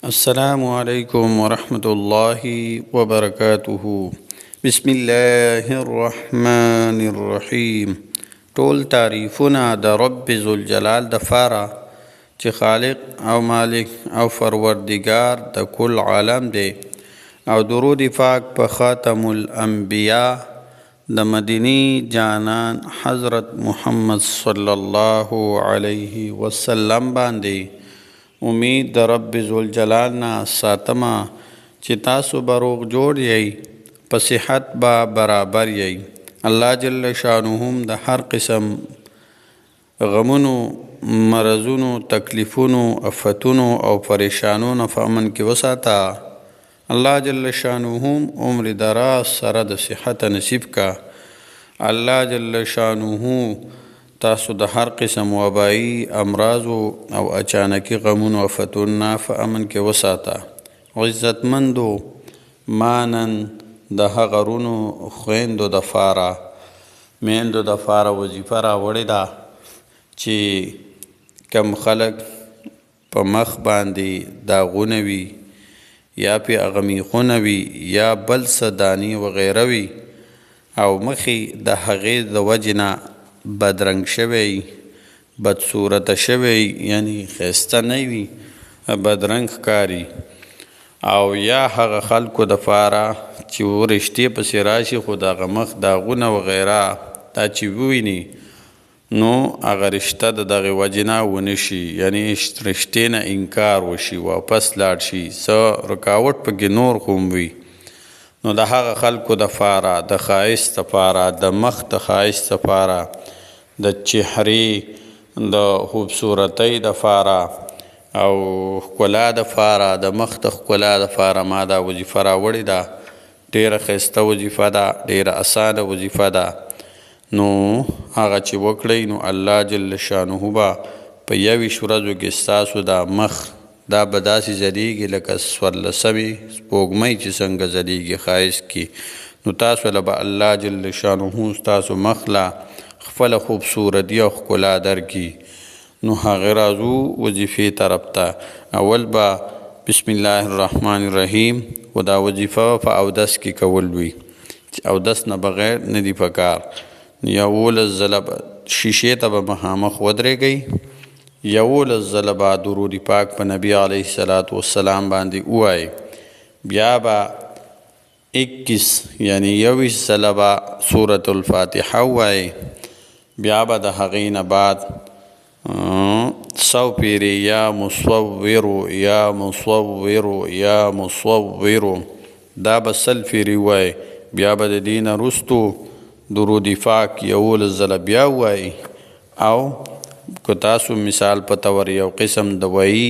السلام عليكم ورحمة الله وبركاته. بسم الله الرحمن الرحيم. ټول تعریفونه د رب ذوالجلال د فاره چې خالق او مالک او پروردگار د کل عالم دی، او درود پاک په خاتم الانبیاء د مدینی جانان حضرت محمد صلی الله علیه وسلم باندې. امید د رب ذوالجلال نه ساتمه چې تاسو به روغ جوړ یئ، په صحت به برابر یئ. الله جل شانه د هر قسم غمونو، مرضونو، تکلیفونو، افتونو او پریشانونو په امن کې وساته. الله جل شانه عمر دراز سره د صحت نصیب کا. الله جل شانه تاسو د هر قسم وبایي امراضو او اچانکي غمونو افتونو په امن کې وساته. عزتمندو مانن د هغه رونو خویندو د فاره میندو د فاره وظیفه راوړې ده چې کم خلک په مخ باندې داغونه وي یا پې هغه میخونه وي یا بل څه دانې وغیره وي، او مخې د هغې د وجې نه بدرنګ شوی، بدصورته شوی، یعنی ښایسته نه وي، بدرنګ ښکاري. او یا هغه خلکو دپاره چې ورشتې پسې راشي خو د هغه مخ داغونه وغیره دا چې وویني نو هغه رشته د دغې وجې نه ونه شي، یعنی رشتې نه انکار وشي، واپس لاړ شي، څه رکاوټ پکې نور خو وي. نو د هغه خلکو دپاره د ښایست دپاره، د مخ د ښایست دپاره، د چهرې د خوبصورتۍ دپاره او ښکلا دپاره، د مخ د ښکلا دپاره ما دا وظیفه راوړې ده. ډېره ښایسته وظیفه ده، ډېره اسانه وظیفه ده. نو هغه چې وکړئ نو الله جل شانه به په 21 ورځو کې ستاسو دا مخ دا به داسې ځلیږي لکه 14 سپوږمۍ چې څنګه ځلیږي ښایست کې. نو تاسو له به الله جل شانه ستاسو مخ له خپله خوبصورتي او ښکلا درکړي. نو هغې راځو وظیفې طرف ته. اول به بسم الله الرحمن الرحیم و دا وظیفه په اودس کې کول وي، چې اودس نه بغیر نه دي پکار. 11 ځله شیشې ته به مخامخ ودرېږئ، 11 ځله به درود پاک په نبی علیه الصلاة والسلام باندې ووایئ. بیا به 21 یعنی 21 ځله به سورة الفاتحه ووایئ. بیا به د هغې نه بعد 100 پیرې یا مصور یا مصور یا مصور دا به 100 پیرې ووایئ. بیا به د دې نه وروستو درود پاک 11 ځله بیا ووایئ. او که تاسو مثال په طور یو قسم دوایي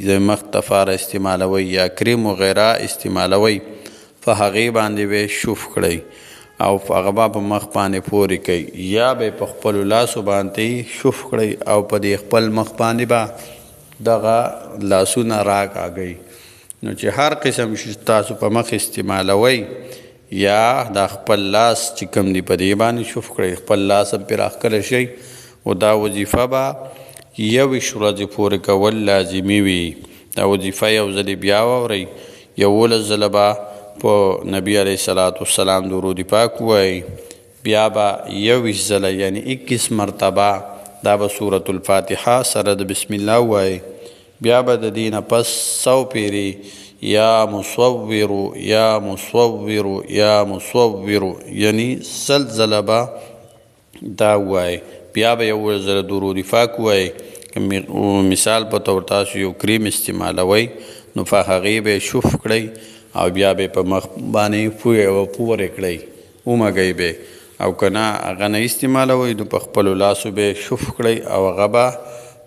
د مخ دپاره استعمالوئ یا کریم وغیره استعمالوئ، په هغې باندې به شف کړئ او هغه به په مخ باندې پورې کوئ، یا به په خپلو لاسو باندې شف کړئ او په دې خپل مخ باندې به دغه لاسونه راکاږئ. نو چې هر قسم تاسو په مخ استعمالوئ یا دا خپل لاس چې کوم دی په دې باندې شف کړئ، خپل لاس هم پرې راښکله شئ. و دا وظیفه به 21 ورځې پورې کول لازمي وي. دا وظیفه یو ځلې بیا واورئ، 11 ځله به په نبی علیه الصلاة والسلام درود پاک ووایئ. بیا به 21 ځله یعنی 21 مرتبه دا به سورة الفاتحه سره د بسم الله ووایئ. بیا به د دې نه پس 100 پیرې یا مصور یا مصور یا مصور یعنی 100 ځله به دا ووایئ. بیا به 1 ځله درود پاک ووایئ. مثال په طور تاسو یو کریم استعمالوئ نو په هغې به شف کړئ او بیا به په مخ باندې پورې کړئ، ومږئ به. او که نه هغه نه استعمالوئ نو په خپلو لاسو به شف کړئ او هغه به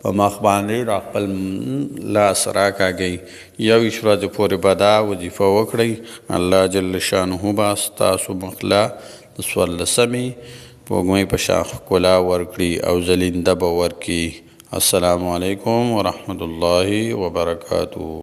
په مخ باندې را خپل لاس راکاږئ. 21 ورځې پورې به دا وظیفه وکړئ. الله جل شانه به ستاسو مخ له د 14 سپوږمۍ په شان ښکلا ورکړي او ځلینده به ورکړي. السلام علیکم ورحمة الله وبرکاته.